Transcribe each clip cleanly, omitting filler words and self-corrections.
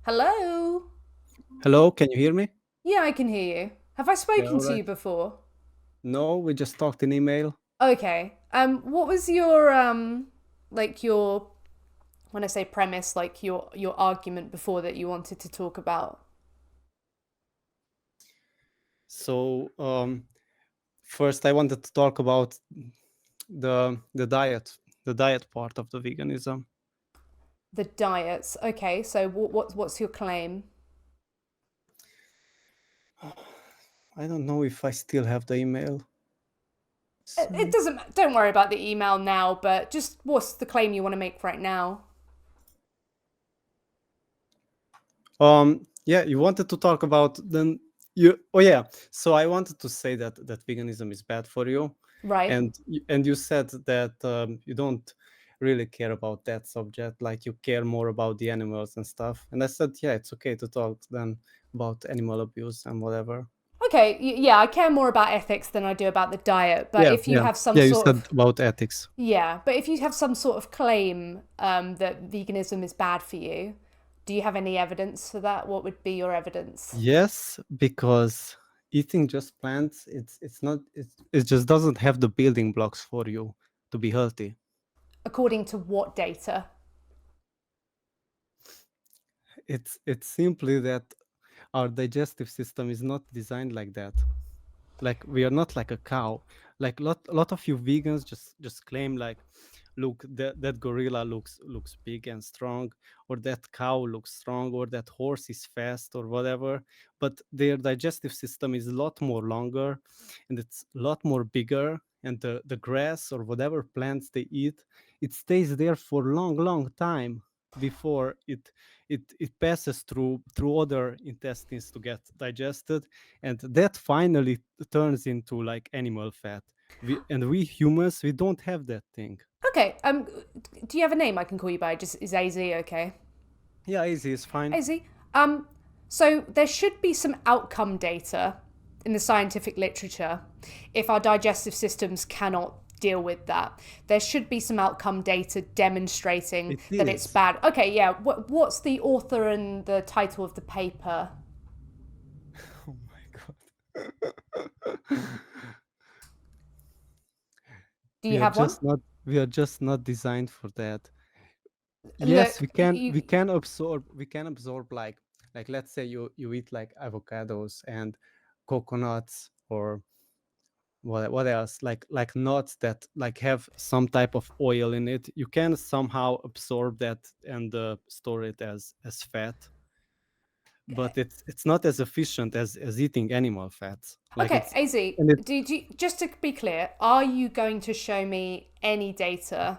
Hello? Hello, can you hear me? Yeah, I can hear you. Have I Yeah, spoken all to right. you before? No, we just talked in email. Okay. What was your like your when I say premise, like your argument before that you wanted to talk about? So, first I wanted to talk about the diet part of the veganism. The diets. Okay, so what's your claim? I don't know if I still have the email. It Sorry. doesn't. Don't worry about the email now, but just what's the claim you want to make right now? Yeah, you wanted to talk about then you. Oh yeah. So I wanted to say that veganism is bad for you, Right. and you said that you don't really care about that subject, like you care more about the animals and stuff. And I said, yeah, it's okay to talk then about animal abuse and whatever. Okay. Yeah, I care more about ethics than I do about the diet. But Yeah, if you yeah, have some yeah. You sort said of about ethics. Yeah, but if you have some sort of claim that veganism is bad for you, do you have any evidence for that? What would be your evidence? Yes, because eating just plants, it's not it just doesn't have the building blocks for you to be healthy. According to what data? It's simply that our digestive system is not designed like that. Like we are not like a cow. Like lot of you vegans just claim like, look, that gorilla looks big and strong, or that cow looks strong, or that horse is fast, or whatever. But their digestive system is a lot more longer, and it's a lot more bigger. And the grass or whatever plants they eat, it stays there for long time before it passes through other intestines to get digested, and that finally turns into like animal fat. We humans, we don't have that thing. Okay, do you have a name I can call you by? Just is AZ okay? Yeah, easy is fine. AZ. Um, so there should be some outcome data in the scientific literature if our digestive systems cannot deal with that. There should be some outcome data demonstrating It that it's is. bad. Okay, yeah. What's the author and the title of the paper? Oh my god. Do you we are have one? just not we are just not designed for that. Yes, Look, we can we can absorb like let's say you eat like avocados and coconuts, or what else, like nuts that like have some type of oil in it. You can somehow absorb that and store it as fat, but it's not as efficient as eating animal fats. Like okay, it's AZ. and it Just to be clear, are you going to show me any data?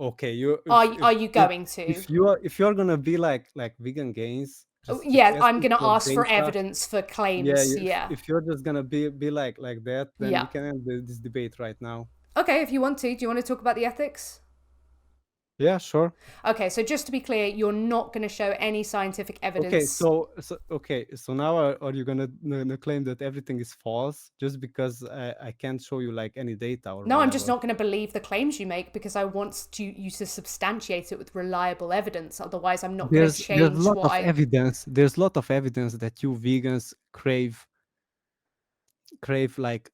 Okay, you Are you going to? if you're gonna be like vegan gains, Oh, just yeah, I'm asking going to for ask for data. evidence for Yeah, claims. Yeah. if you're just gonna be like that, then we Yeah. can end this debate right now. Okay, if you want to, do you want to talk about the ethics? Yeah, sure. Okay, so just to be clear, you're not going to show any scientific Okay, evidence. so now are you gonna claim that everything is false just because I can't show you like any data or No, I'm just whatever? not going to believe the claims you make because I want you to substantiate it with reliable evidence. Otherwise, I'm not going to There's a change lot what of I. evidence. There's a lot of evidence that you vegans crave like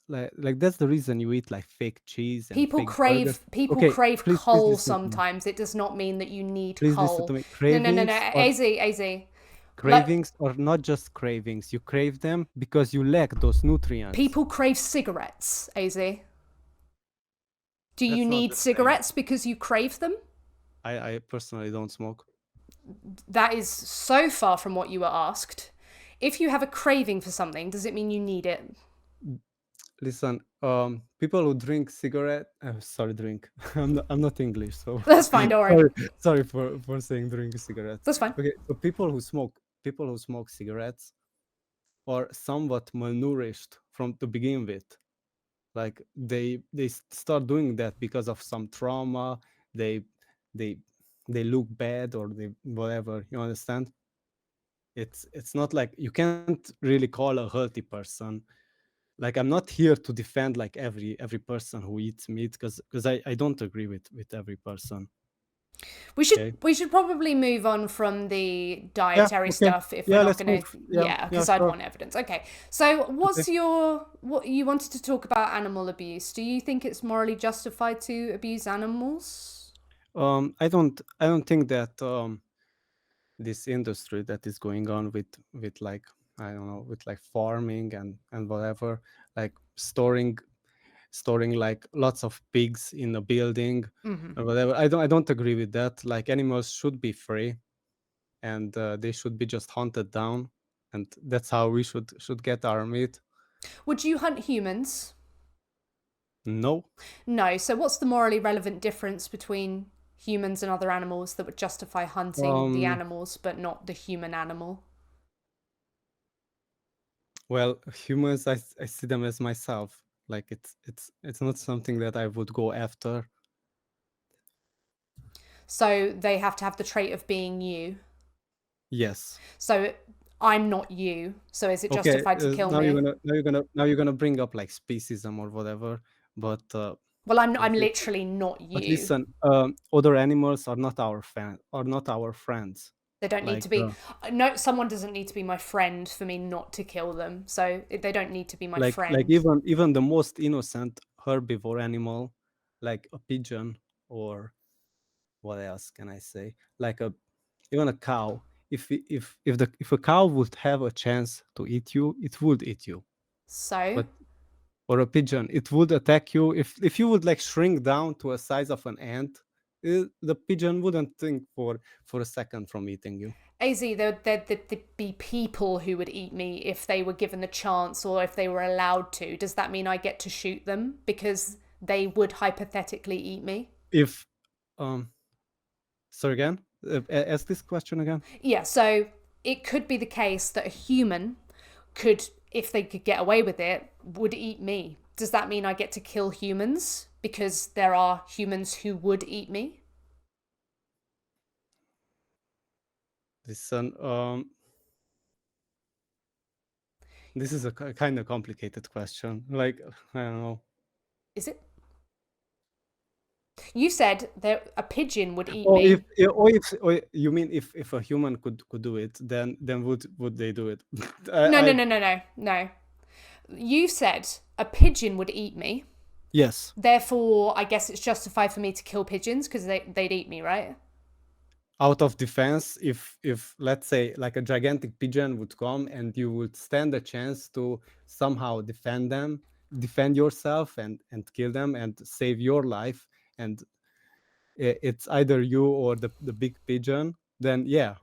that's the reason you eat like fake cheese and fake burgers. People Okay, crave please coal listen to me. sometimes. It does not mean that you need Please listen to coal. me. No. Cravings or Az. Like cravings or not just cravings. You crave them because you lack those nutrients. people crave cigarettes. Az. Do you That's not need the same. cigarettes because you crave them? I personally don't smoke. That is so far from what you were asked. If you have a craving for something, does it mean you need it? Listen, people who drink cigarette, sorry, drink. I'm not English, so That's fine. Don't worry. sorry, sorry for saying drink cigarettes. That's fine. Okay, so people who smoke cigarettes are somewhat malnourished from to begin with. Like they start doing that because of some trauma. They they they look bad, or they whatever. You understand? It's not like you can't really call a healthy person. Like I'm not here to defend like every person who eats meat, because I don't agree with every person. We should Okay. we should probably move on from the Yeah. dietary Okay. stuff if we're Yeah. not Let's going move. to. Yeah. Yeah, Yeah. because I'd Sure. want evidence. Okay, so Okay. what you wanted to talk about animal abuse? Do you think it's morally justified to abuse animals? I don't think that this industry that is going on with like, I don't know, with like farming and whatever, like storing like lots of pigs in a building or whatever. I don't agree with that. Like animals should be free, and they should be just hunted down, and that's how we should get our meat. Would you hunt humans? No. No. So what's the morally relevant difference between humans and other animals that would justify hunting the um animals but not the human animal? well, humans, I see them as myself. Like it's not something that I would go after. So they have to have the trait of being you. Yes. So I'm not you. So is it Okay, justified to kill now me? you're gonna bring up like speciesism or whatever, but Well, I'm but, literally not but you. listen, other animals are not are not our friends. They don't need Like to be. No, someone doesn't need to be my friend for me not to kill them. So they don't need to be my like friend. even the most innocent herbivore animal, like a pigeon, or what else can I say? Like a even a cow. If a cow would have a chance to eat you, it would eat you. So But or a pigeon, it would attack you if you would like shrink down to a size of an ant. The pigeon wouldn't think for a second from eating you. AZ, there'd be people who would eat me if they were given the chance or if they were allowed to. Does that mean I get to shoot them because they would hypothetically eat me? If um sorry again, ask this question again. Yeah, so it could be the case that a human could, if they could get away with it, would eat me. Does that mean I get to kill humans because there are humans who would eat me? Listen, this is a kind of complicated question. Like, I don't know. Is it? You said that a pigeon would eat Or if me. or you mean if a human could do it, then would they do it? No, no, I no, no, no, no. You said a pigeon would eat me. Yes. Therefore, I guess it's justified for me to kill pigeons because they'd eat me, right? Out of defense, if let's say like a gigantic pigeon would come and you would stand a chance to somehow defend yourself and kill them and save your life, and it's either you or the big pigeon, then yeah.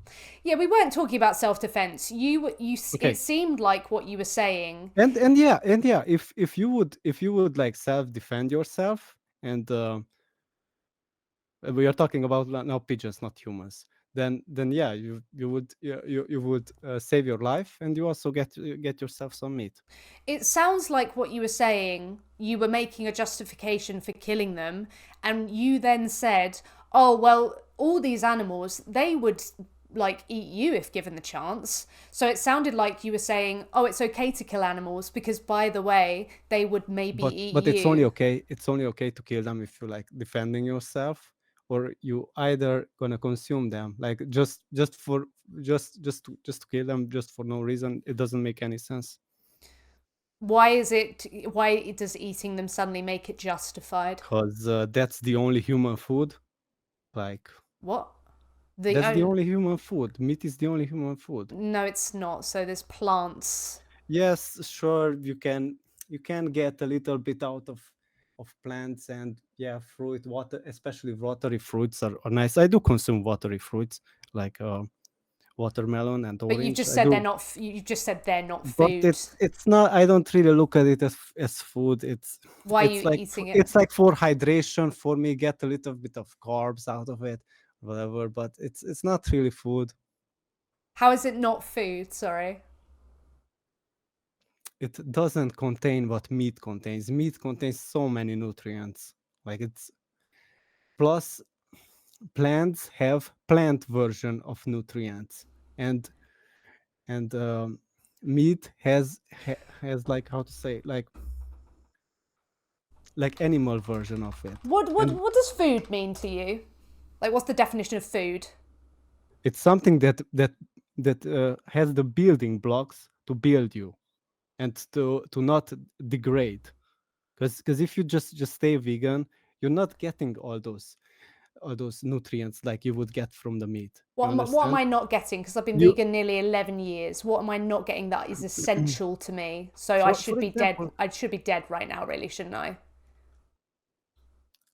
Yeah, we weren't talking about self-defense. It Okay. seemed like what you were saying. And yeah, if you would like self defend yourself, and we are talking about now pigeons, not humans, then yeah, you would save your life, and you also get yourself some meat. It sounds like what you were saying, you were making a justification for killing them, and you then said, oh, well, all these animals, they would like eat you if given the chance. So it sounded like you were saying, oh, it's okay to kill animals because, by the way, they would maybe eat But you. it's only okay to kill them if you like defending yourself, or you either gonna consume them, like just for just to kill them just for no reason. It doesn't make any sense. Why does eating them suddenly make it justified? Because that's the only human food. Like, What? that's the only human food. Meat is the only human food. No, it's not. So there's plants. Yes, sure, you can get a little bit out of plants, and yeah, fruit, water, especially watery fruits are nice. I do consume watery fruits, like watermelon and But you've orange. just I said they're do. not. You just said they're not But food. it's not, I don't really look at it as food. Why are you eating it? It's like for hydration for me, get a little bit of carbs out of it, whatever, but it's not really food. How is it not food? Sorry. It doesn't contain what meat contains. Meat contains so many nutrients. Like, it's plus plants have plant version of nutrients, and meat has like, how to say, like animal version of it. What what And what does food mean to you? Like, what's the definition of food? It's something that has the building blocks to build you and to not degrade. Because if you just stay vegan, you're not getting all those nutrients like you would get from the meat. You What am understand? I not getting? Because I've been You vegan nearly 11 years. What am I not getting that is essential to me? So I for should be dead. example, I should be dead right now, really, shouldn't I?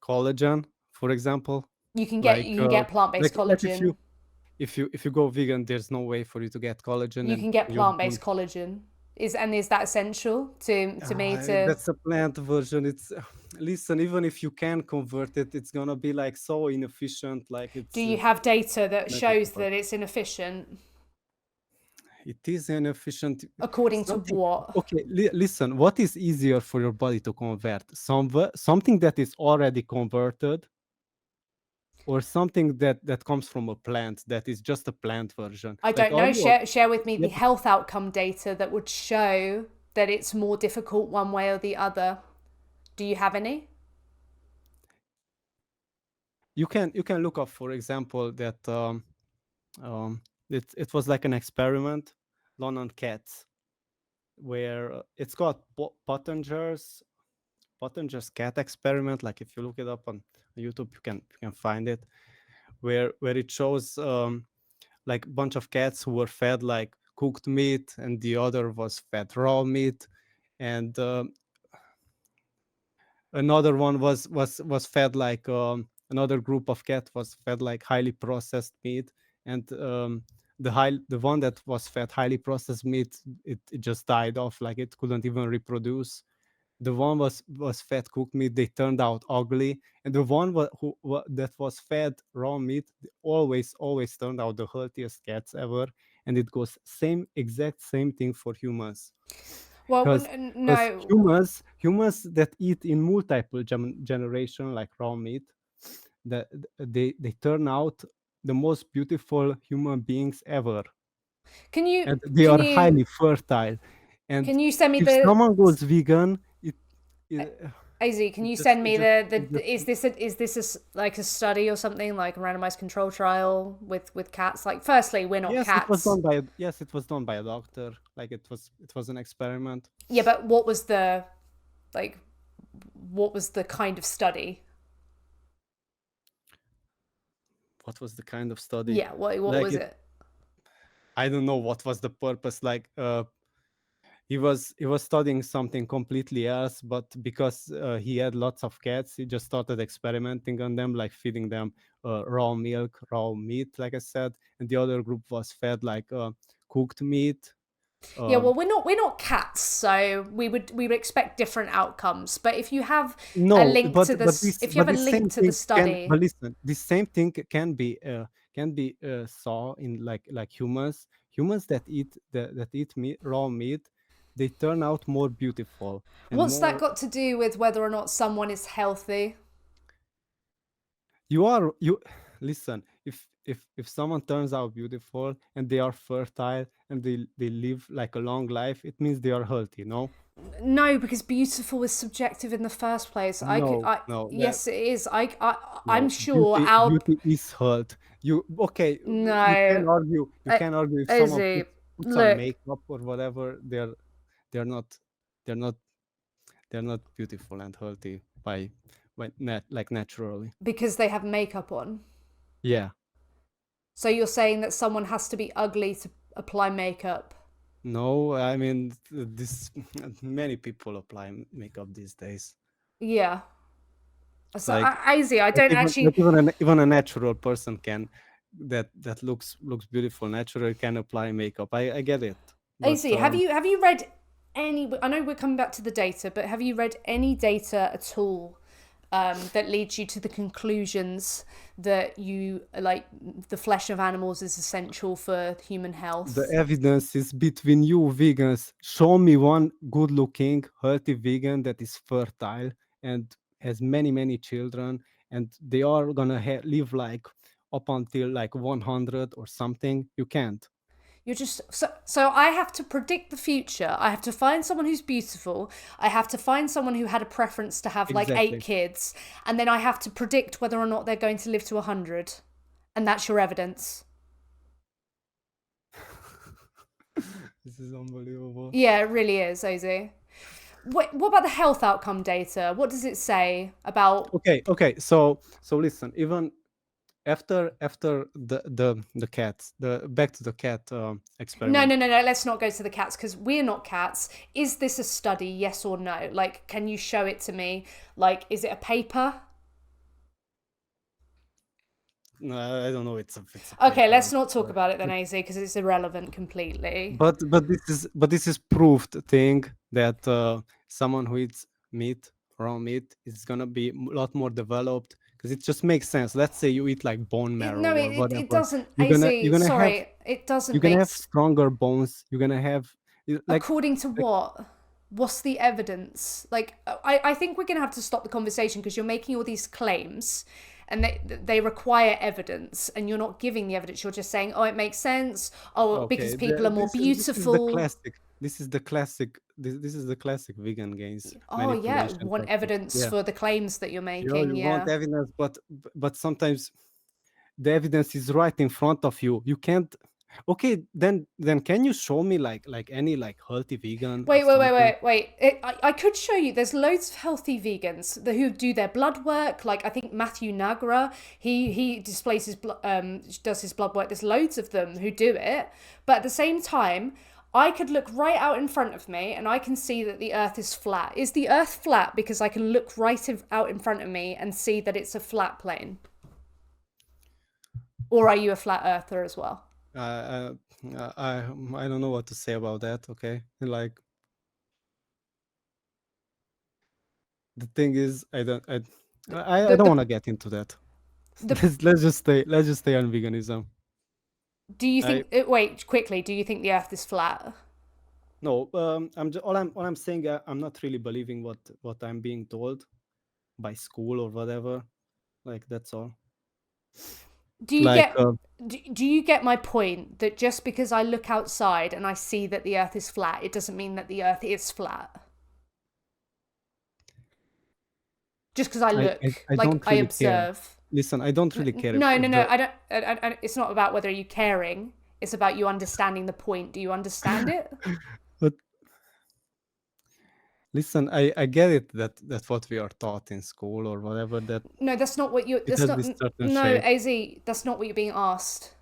collagen, for example, You can get plant-based like if you collagen. if you go vegan, there's no way for you to get collagen, You and can get you plant-based don't. collagen. Is that essential to me to That's a plant version. It's listen, even if you can convert it, it's gonna be like so inefficient. Like do you have data that not gonna shows work. that it's inefficient? It is inefficient. According to Something. what? Okay, listen. What is easier for your body to convert? Something that is already converted, or something that comes from a plant that is just a plant version. I Like, don't are know. you? Share with me Yeah, the health outcome data that would show that it's more difficult one way or the other. Do you have any? you can look up, for example, that um, it was like an experiment done on cats where it's called Pottinger's cat experiment. Like if you look it up on YouTube, you can find it where it shows like a bunch of cats who were fed like cooked meat and the other was fed raw meat, and another one was fed like another group of cat was fed like highly processed meat, and the one that was fed highly processed meat, it just died off, like it couldn't even reproduce. The one was fed cooked meat, they turned out ugly, and the one that was fed raw meat always turned out the healthiest cats ever. And it goes exact same thing for humans, Well, because no. humans that eat in multiple generation like raw meat, that they turn out the most beautiful human beings ever, Can you and they can are you highly fertile. And can you send me if the someone goes vegan, it, Az? Can it you just send it me just the it just is this like a study or something, like a randomized control trial with cats? Like, firstly, we're not cats. yes, it was done by a doctor. Like it was an experiment. Yeah, but like what was the kind of study? What was the kind of study? Yeah, what Like was it it? I don't know what was the purpose. Like he was studying something completely else, but because he had lots of cats, he just started experimenting on them, like feeding them raw milk, raw meat, like I said, and the other group was fed like cooked meat. Yeah, um, well, we're not cats, so we would expect different outcomes. But if you have a No, link to if you have a this link same to the thing can. study, But listen, this same thing can be saw in like humans that eat meat, raw meat. They turn out more beautiful and what's that more. got to do with whether or not someone is healthy? You listen. If someone turns out beautiful and they are fertile and they live like a long life, it means they are healthy. No, No, because beautiful is subjective in the first place. no. Yes, it is. I'm No, sure our beauty is hurt. You can no, argue, uh, if someone Izzy, puts on look, makeup or whatever, they're not they're not they're not beautiful and healthy like naturally. because they have makeup on. Yeah. So you're saying that someone has to be ugly to apply makeup? No, I mean this many people apply makeup these days. Yeah. So, Like Izzy, I like don't even actually. even a natural person can that looks beautiful naturally can apply makeup. I get it. But AC, have you read any? I know we're coming back to the data, but have you read any data at all that leads you to the conclusions that the flesh of animals is essential for human the health? evidence is between you vegans. Show me one good looking, healthy vegan that is fertile and has many children, and they are gonna live like up until like 100 or something. You can't. You're just so I have to predict the future. I have to find someone who's beautiful. I have to find someone who had a preference to have like 8 Exactly. kids, and then I have to predict whether or not they're going to live to 100. And that's your evidence. This is unbelievable. Yeah, it really is, Ozzy. What about the health outcome data? What does it say about? Okay. So listen, even after the cats, the back to the cat No, experiment. no, no, no. Let's not go to the cats because we're not cats. Is this a study? Yes or no? Like, can you show it to me? Like, is it a paper? No, I don't know. It's a Okay, paper. let's not talk about it then, AZ, because it's irrelevant completely. But this is proved thing that someone who eats meat, raw meat, is gonna be a lot more developed because it just makes sense. Let's say you eat like bone marrow No, or it whatever. doesn't, You're gonna you're AZ. gonna have Sorry, it you're doesn't gonna make. have stronger bones. You're gonna have like According to like what? What's the evidence? Like, I think we're gonna have to stop the conversation because you're making all these claims, and they require evidence, and you're not giving the evidence. You're just saying, oh, it makes sense. Oh, because okay. people are more This is the beautiful. classic. This is the classic vegan gains Oh yeah, manipulation want tactic. evidence Yeah. for the claims that you're You making. you want Yeah. evidence, but sometimes the evidence is right in front of you. You can't. Okay, then can you show me like any like healthy vegan or something? Wait. I could show you. There's loads of healthy vegans who do their blood work. Like I think Matthew Nagra, he displays his does his blood work. There's loads of them who do it. But at the same time, I could look right out in front of me and I can see that the Earth is flat. Is the Earth flat because I can look out in front of me and see that it's a flat plane? Or are you a flat earther as well? Uh, I don't know what to say about that. Okay, like the thing is, I The don't the want to get into that. the Let's just stay on veganism. Do you I think? Wait, quickly. Do you think the Earth is flat? No, all I'm saying. I'm not really believing what I'm being told by school or whatever. Like that's all. Do you Like get? Do you get my point that just because I look outside and I see that the Earth is flat, it doesn't mean that the Earth is flat? Just because I look, I like don't I really care. observe. Listen, I don't really care No, no, if no. the I don't. It's not about whether you caring. It's about you understanding the point. Do you understand it? but listen, I get it that what we are taught in school or whatever, that No, that's not what you. it That's has not. this certain No, shape. Az. That's not what you're being asked.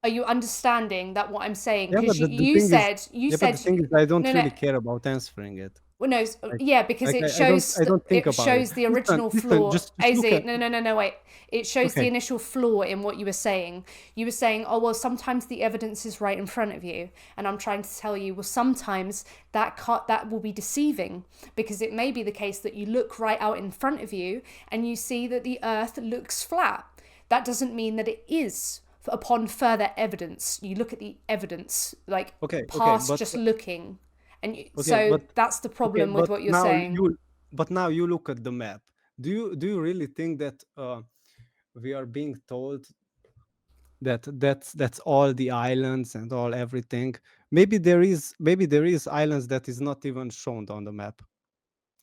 Are you understanding that what I'm saying? Yeah, Because but the you thing is, said yeah, but the thing is, I don't no, no. really care about answering it. Well, no, Like, yeah, because like I don't think it about it. shows the Listen, original listen, flaw. just Az, look at. no, wait. It shows the Okay, initial flaw in what you were saying. You were saying, oh well, sometimes the evidence is right in front of you, and I'm trying to tell you, well, sometimes that will be deceiving because it may be the case that you look right out in front of you and you see that the Earth looks flat. That doesn't mean that it is. Upon further evidence, you look at the evidence, like okay, past just looking, and okay, so but that's the okay, problem with but what you're now saying. you look at the map. Do you really think that we are being told that that's all the islands and all everything? Maybe there is islands that is not even shown on the map,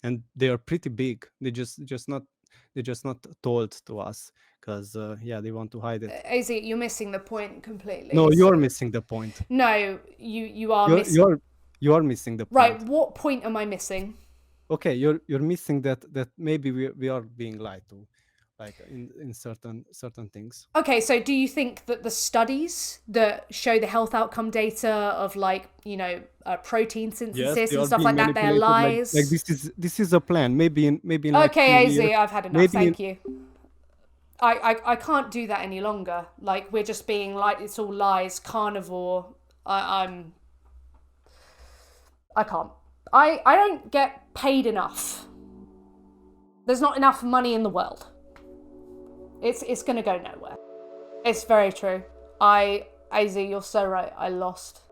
and they are pretty big. They're just not told to us because yeah, they want to hide it. Az, you're missing the point completely. No, you're So missing the point. no, you are You're miss. you're you're missing the Right, point. what point am I missing? Okay, you're missing that maybe we are being lied to, like in certain things. Okay, so do you think that the studies that show the health outcome data of like protein Yes, synthesis they and are stuff being like that, they're manipulated. Like lies? this is a plan. Maybe in like few Okay, Az, years, I've had enough. maybe in Thank you. I can't do that any longer. Like we're just being like it's all lies. Carnivore. I can't. I don't get paid enough. There's not enough money in the world. It's gonna go nowhere. It's very true. Az, you're so right. I lost.